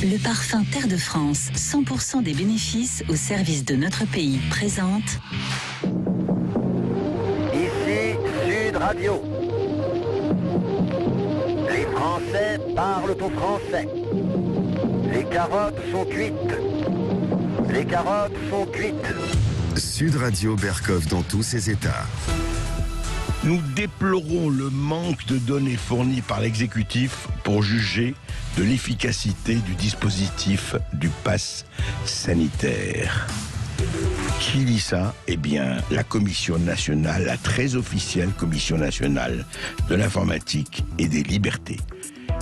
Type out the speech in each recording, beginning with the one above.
Le parfum Terre de France, 100% des bénéfices au service de notre pays, présente... Ici Sud Radio. Les Français parlent au français. Les carottes sont cuites. Les carottes sont cuites. Sud Radio Berkov dans tous ses états. Nous déplorons le manque de données fournies par l'exécutif pour juger de l'efficacité du dispositif du pass sanitaire. Qui dit ça ? Eh bien, la Commission nationale, la très officielle Commission nationale de l'informatique et des libertés.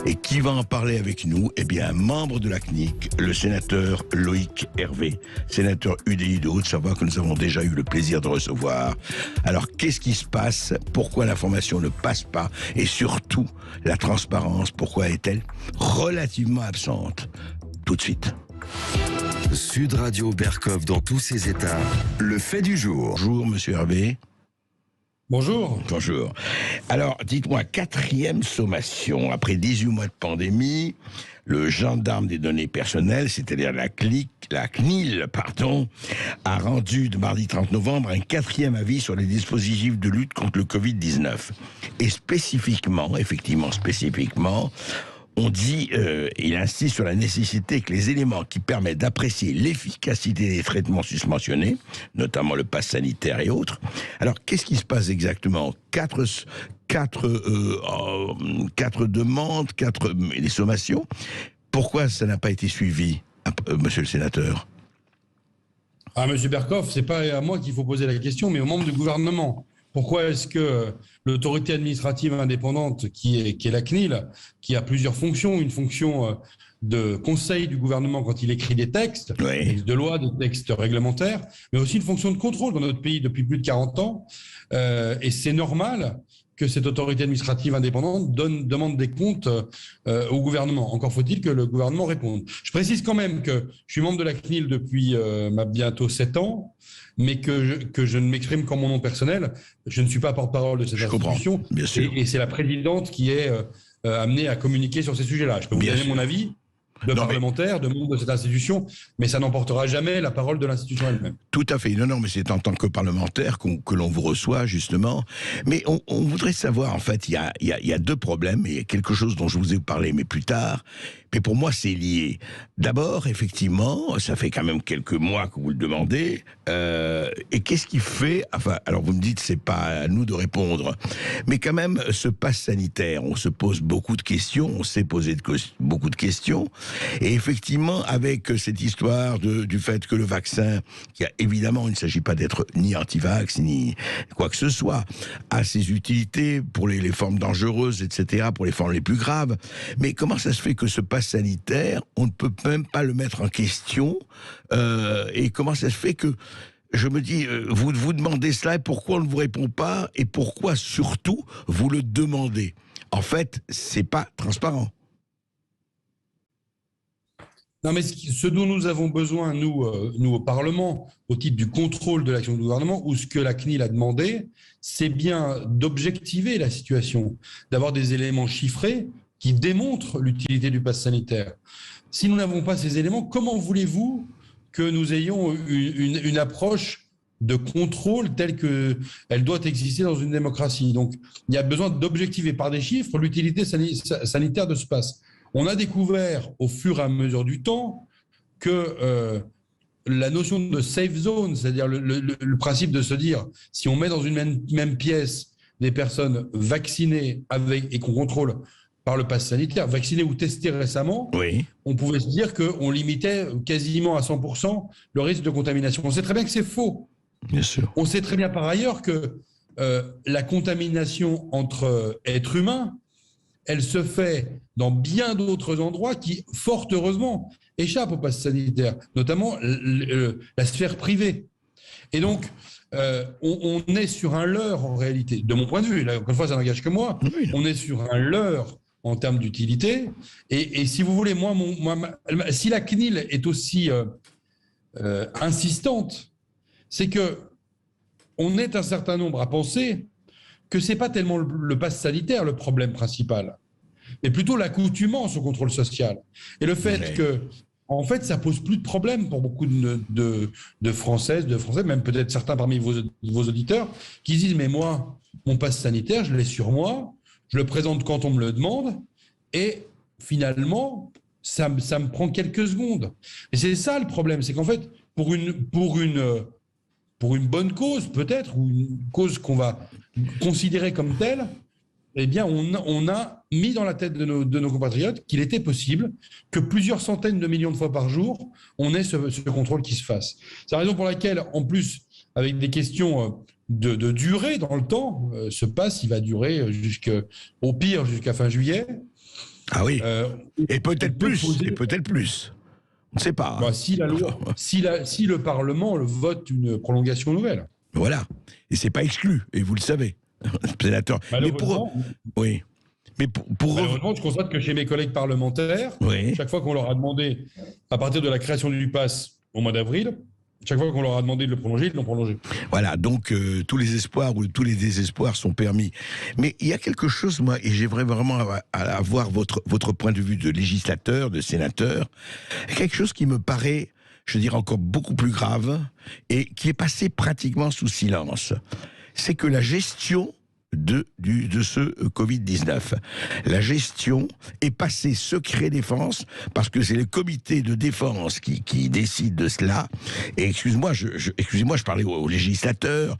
Et qui va en parler avec nous ? Eh bien, un membre de la CNIC, le sénateur Loïc Hervé, sénateur UDI de Haute-Savoie que nous avons déjà eu le plaisir de recevoir. Alors, qu'est-ce qui se passe ? Pourquoi l'information ne passe pas ? Et surtout, la transparence, pourquoi est-elle relativement absente ? Tout de suite. Sud Radio Berkov dans tous ses états. Le fait du jour. Bonjour, monsieur Hervé. Bonjour. Bonjour. Alors, dites-moi, 4e sommation. Après 18 mois de pandémie, le gendarme des données personnelles, c'est-à-dire la CNIL, a rendu de mardi 30 novembre un 4e avis sur les dispositifs de lutte contre le Covid-19. Et spécifiquement, on dit, il insiste sur la nécessité que les éléments qui permettent d'apprécier l'efficacité des traitements susmentionnés, notamment le pass sanitaire et autres. Alors, qu'est-ce qui se passe exactement ? Quatre demandes, les sommations. Pourquoi ça n'a pas été suivi, monsieur le sénateur ? Monsieur Berkov, c'est pas à moi qu'il faut poser la question, mais aux membres du gouvernement. Pourquoi est-ce que l'autorité administrative indépendante, qui est la CNIL, qui a plusieurs fonctions, une fonction de conseil du gouvernement quand il écrit des textes, des textes de loi, des textes réglementaires, mais aussi une fonction de contrôle dans notre pays depuis plus de 40 ans, et c'est normal que cette autorité administrative indépendante demande des comptes au gouvernement. Encore faut-il que le gouvernement réponde. Je précise quand même que je suis membre de la CNIL depuis bientôt 7 ans, mais que je ne m'exprime qu'en mon nom personnel. Je ne suis pas porte-parole de cette institution. Bien sûr. Et c'est la présidente qui est amenée à communiquer sur ces sujets-là. Je peux vous donner mon avis de parlementaire, de membre de cette institution, mais ça n'emportera jamais la parole de l'institution elle-même. Tout à fait. Non, mais c'est en tant que parlementaire que l'on vous reçoit, justement. Mais on voudrait savoir, en fait, il y a deux problèmes, et il y a quelque chose dont je vous ai parlé, mais plus tard. Mais pour moi, c'est lié. D'abord, effectivement, ça fait quand même quelques mois que vous le demandez. Et qu'est-ce qui fait... Enfin, alors vous me dites, c'est pas à nous de répondre. Mais quand même, ce pass sanitaire, on se pose beaucoup de questions, on s'est posé beaucoup de questions. Et effectivement, avec cette histoire du fait que le vaccin, qui a évidemment, il ne s'agit pas d'être ni anti-vax, ni quoi que ce soit, a ses utilités pour les formes dangereuses, etc., pour les formes les plus graves. Mais comment ça se fait que ce pass sanitaire, on ne peut même pas le mettre en question, et comment ça se fait que, je me dis, vous demandez cela, et pourquoi on ne vous répond pas, et pourquoi surtout vous le demandez ? En fait, c'est pas transparent. Non, mais ce dont nous avons besoin, nous au Parlement, au titre du contrôle de l'action du gouvernement, ou ce que la CNIL a demandé, c'est bien d'objectiver la situation, d'avoir des éléments chiffrés qui démontrent l'utilité du pass sanitaire. Si nous n'avons pas ces éléments, comment voulez-vous que nous ayons une approche de contrôle telle qu'elle doit exister dans une démocratie ? Donc, il y a besoin d'objectiver par des chiffres l'utilité sanitaire de ce pass. On a découvert au fur et à mesure du temps que la notion de safe zone, c'est-à-dire le principe de se dire, si on met dans une même pièce des personnes vaccinées et qu'on contrôle par le pass sanitaire, vaccinées ou testées récemment, on pouvait se dire qu'on limitait quasiment à 100% le risque de contamination. On sait très bien que c'est faux. Bien sûr. On sait très bien par ailleurs que la contamination entre êtres humains, elle se fait dans bien d'autres endroits qui, fort heureusement, échappent au pass sanitaire, notamment la sphère privée. Et donc, on est sur un leurre en réalité, de mon point de vue, là, encore une fois ça n'engage que moi, on est sur un leurre en termes d'utilité, et si vous voulez, si la CNIL est aussi insistante, c'est que on est un certain nombre à penser que c'est pas tellement le pass sanitaire le problème principal, mais plutôt l'accoutumance au contrôle social. Et le fait que, en fait, ça pose plus de problèmes pour beaucoup de Françaises, de Français, même peut-être certains parmi vos auditeurs, qui se disent, mais moi, mon passe sanitaire, je l'ai sur moi, je le présente quand on me le demande, et finalement, ça me prend quelques secondes. Et c'est ça le problème, c'est qu'en fait, pour une bonne cause, peut-être, ou une cause qu'on va considérer comme telle, eh bien, on a mis dans la tête de nos compatriotes qu'il était possible que plusieurs centaines de millions de fois par jour, on ait ce contrôle qui se fasse. C'est la raison pour laquelle, en plus, avec des questions de durée dans le temps, ce pass, il va durer au pire jusqu'à fin juillet. Ah oui, et peut-être plus, On ne sait pas. Bah, si le Parlement vote une prolongation nouvelle. Voilà, et c'est pas exclu, et vous le savez, sénateur. Malheureusement, malheureusement, je constate que chez mes collègues parlementaires, chaque fois qu'on leur a demandé, à partir de la création du pass au mois d'avril, chaque fois qu'on leur a demandé de le prolonger, ils l'ont prolongé. Voilà, donc tous les espoirs ou tous les désespoirs sont permis. Mais il y a quelque chose, moi, et j'aimerais vraiment avoir votre point de vue de législateur, de sénateur, quelque chose qui me paraît, je dirais, encore beaucoup plus grave et qui est passé pratiquement sous silence. C'est que la gestion de ce Covid-19. La gestion est passée secret défense parce que c'est le comité de défense qui décide de cela. Et excusez-moi, je parlais aux législateurs.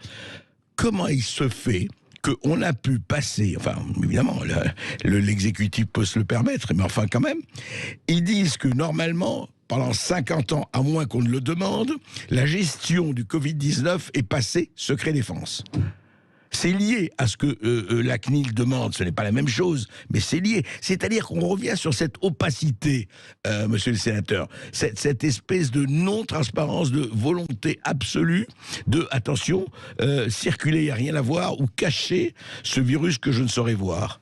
Comment il se fait qu'on a pu passer, enfin évidemment l'exécutif peut se le permettre, mais enfin quand même, ils disent que normalement, pendant 50 ans, à moins qu'on ne le demande, la gestion du Covid-19 est passée secret défense. C'est lié à ce que la CNIL demande, ce n'est pas la même chose, mais c'est lié. C'est-à-dire qu'on revient sur cette opacité, monsieur le sénateur, cette espèce de non-transparence, de volonté absolue de, attention, circuler, il n'y a rien à voir, ou cacher ce virus que je ne saurais voir.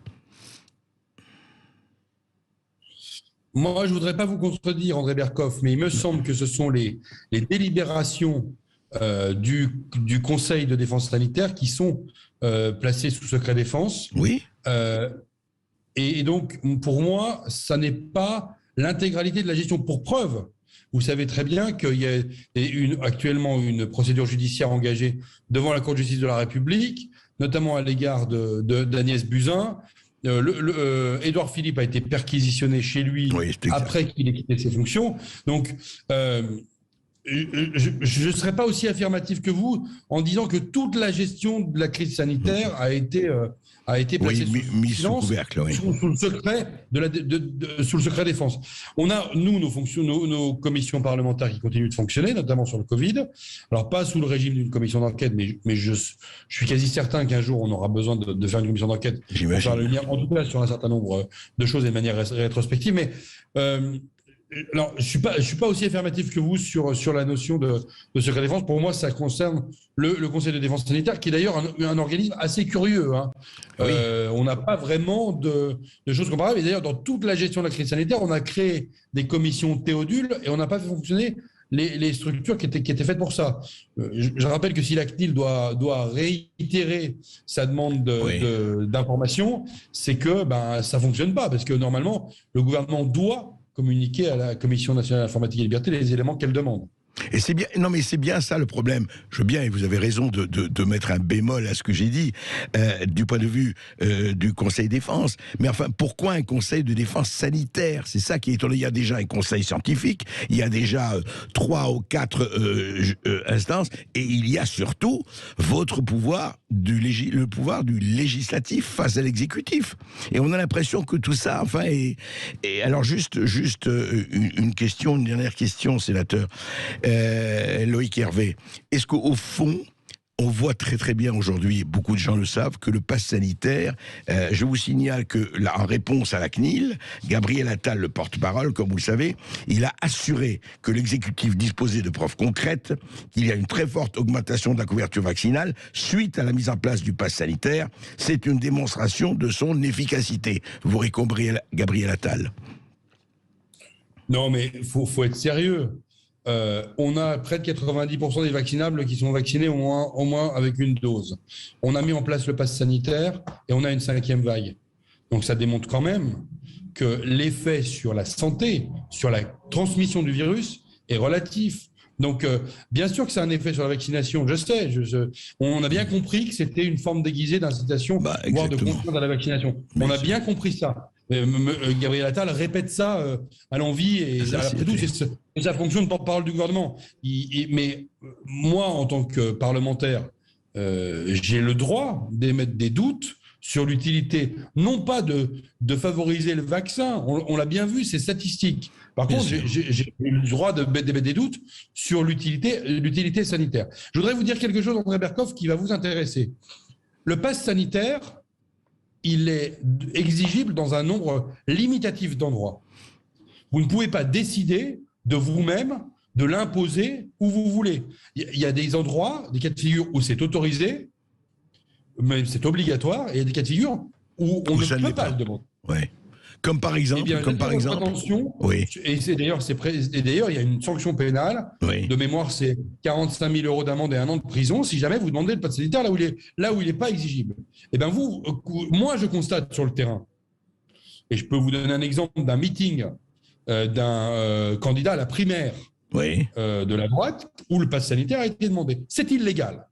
Moi, je ne voudrais pas vous contredire, André Berkoff, mais il me semble que ce sont les délibérations du Conseil de défense sanitaire qui sont placées sous secret défense. Oui. Et donc, pour moi, ça n'est pas l'intégralité de la gestion. Pour preuve, vous savez très bien qu'il y a actuellement une procédure judiciaire engagée devant la Cour de justice de la République, notamment à l'égard d'Agnès Buzyn. Édouard Philippe a été perquisitionné chez lui après qu'il ait quitté ses fonctions. Donc, je ne serais pas aussi affirmatif que vous en disant que toute la gestion de la crise sanitaire a été placée sous couvercle, sous le secret sous le secret défense. On a, nous, nos commissions parlementaires qui continuent de fonctionner, notamment sur le Covid. Alors, pas sous le régime d'une commission d'enquête, mais je suis quasi certain qu'un jour, on aura besoin de faire une commission d'enquête pour faire le lien, en tout cas, sur un certain nombre de choses et de manière rétrospective. Mais alors, je suis pas aussi affirmatif que vous sur la notion de secret défense. Pour moi, ça concerne le Conseil de défense sanitaire, qui est d'ailleurs un organisme assez curieux. Hein. Oui. On n'a pas vraiment de choses comparables. Et d'ailleurs, dans toute la gestion de la crise sanitaire, on a créé des commissions Théodule et on n'a pas fait fonctionner les structures qui étaient faites pour ça. Je rappelle que si la CNIL doit réitérer sa demande d'information, c'est que ça fonctionne pas, parce que normalement, le gouvernement doit communiquer à la Commission nationale de l'informatique et de la liberté les éléments qu'elle demande. Et c'est bien, non mais c'est bien ça le problème. Je veux bien, et vous avez raison de mettre un bémol à ce que j'ai dit, du point de vue du Conseil défense. Mais enfin, pourquoi un Conseil de défense sanitaire? C'est ça qui est étonnant. Il y a déjà un Conseil scientifique, il y a déjà 3 ou 4 instances, et il y a surtout votre pouvoir, le pouvoir du législatif face à l'exécutif. Et on a l'impression que tout ça, enfin, et alors juste une question, une dernière question, sénateur. Loïc Hervé, est-ce qu'au fond, on voit très très bien aujourd'hui, beaucoup de gens le savent, que le pass sanitaire, je vous signale que là, en réponse à la CNIL, Gabriel Attal, le porte-parole, comme vous le savez, il a assuré que l'exécutif disposait de preuves concrètes, qu'il y a une très forte augmentation de la couverture vaccinale suite à la mise en place du pass sanitaire. C'est une démonstration de son efficacité. Vous répondrez, Gabriel Attal. Non, mais faut être sérieux. On a près de 90% des vaccinables qui sont vaccinés au moins avec une dose. On a mis en place le pass sanitaire et on a une 5e vague. Donc ça démontre quand même que l'effet sur la santé, sur la transmission du virus est relatif. Donc, bien sûr que c'est un effet sur la vaccination, je sais. On a bien compris que c'était une forme déguisée d'incitation, voire de confiance à la vaccination. On a bien compris ça. Gabriel Attal répète ça à l'envi, et après tout, c'est sa fonction de porte-parole du gouvernement. Mais moi, en tant que parlementaire, j'ai le droit d'émettre des doutes sur l'utilité, non pas de favoriser le vaccin, on l'a bien vu, c'est statistique. Par contre, j'ai le droit d'émettre des doutes sur l'utilité sanitaire. Je voudrais vous dire quelque chose, André Berkoff, qui va vous intéresser. Le pass sanitaire, il est exigible dans un nombre limitatif d'endroits. Vous ne pouvez pas décider de vous-même de l'imposer où vous voulez. Il y a des endroits, des cas de figure où c'est autorisé, mais c'est obligatoire, et il y a des cas de figure où on ne peut pas le demander. Ouais. Comme par exemple, attention, oui. Et d'ailleurs, il y a une sanction pénale. Oui. De mémoire, c'est 45 000 € d'amende et 1 an de prison si jamais vous demandez le pass sanitaire là où il n'est pas exigible. Eh bien, moi, je constate sur le terrain, et je peux vous donner un exemple d'un meeting d'un candidat à la primaire de la droite où le pass sanitaire a été demandé. C'est illégal.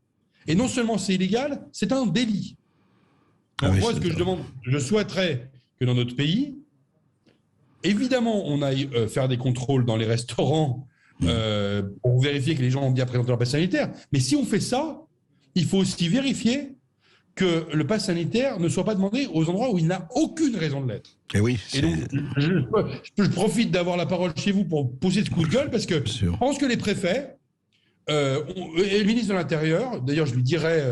Et non seulement c'est illégal, c'est un délit. Donc moi, ce que je demande, je souhaiterais que dans notre pays, évidemment, on aille faire des contrôles dans les restaurants pour vérifier que les gens ont bien présenté leur pass sanitaire. Mais si on fait ça, il faut aussi vérifier que le pass sanitaire ne soit pas demandé aux endroits où il n'a aucune raison de l'être. Et oui. Et donc, je profite d'avoir la parole chez vous pour poser ce coup de gueule, parce que je pense que les préfets et le ministre de l'Intérieur, d'ailleurs je lui dirai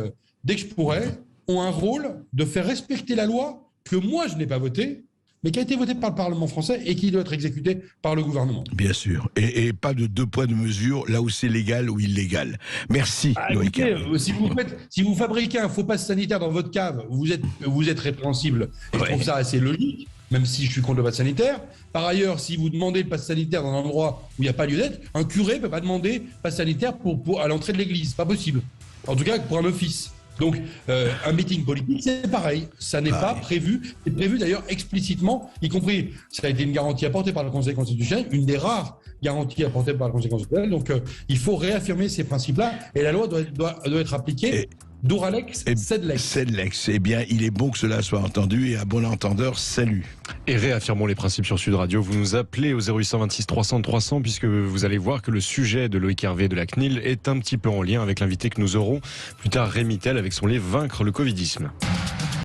dès que je pourrai, ont un rôle de faire respecter la loi que moi je n'ai pas votée, mais qui a été votée par le Parlement français et qui doit être exécutée par le gouvernement. Bien sûr. Et pas de deux poids, deux mesures, là où c'est légal ou illégal. Merci, Loïc. Écoutez, si vous fabriquez un faux pass sanitaire dans votre cave, vous êtes répréhensible. Et je trouve ça assez logique, même si je suis contre le pass sanitaire. Par ailleurs, si vous demandez le pass sanitaire dans un endroit où il n'y a pas lieu d'être, un curé ne peut pas demander pass sanitaire à l'entrée de l'église. Pas possible. En tout cas, pour un office. Donc, un meeting politique, c'est pareil. Ça n'est pas prévu. C'est prévu d'ailleurs explicitement, y compris, ça a été une garantie apportée par le Conseil constitutionnel, une des rares garanties apportées par le Conseil constitutionnel. Donc, il faut réaffirmer ces principes-là, et la loi doit être appliquée. Duralex, Sedlex. Sedlex. Eh bien, il est bon que cela soit entendu, et à bon entendeur, salut. Et réaffirmons les principes sur Sud Radio. Vous nous appelez au 0826 300 300, puisque vous allez voir que le sujet de Loïc Hervé de la CNIL est un petit peu en lien avec l'invité que nous aurons plus tard, Rémy Tell, avec son livre Vaincre le Covidisme.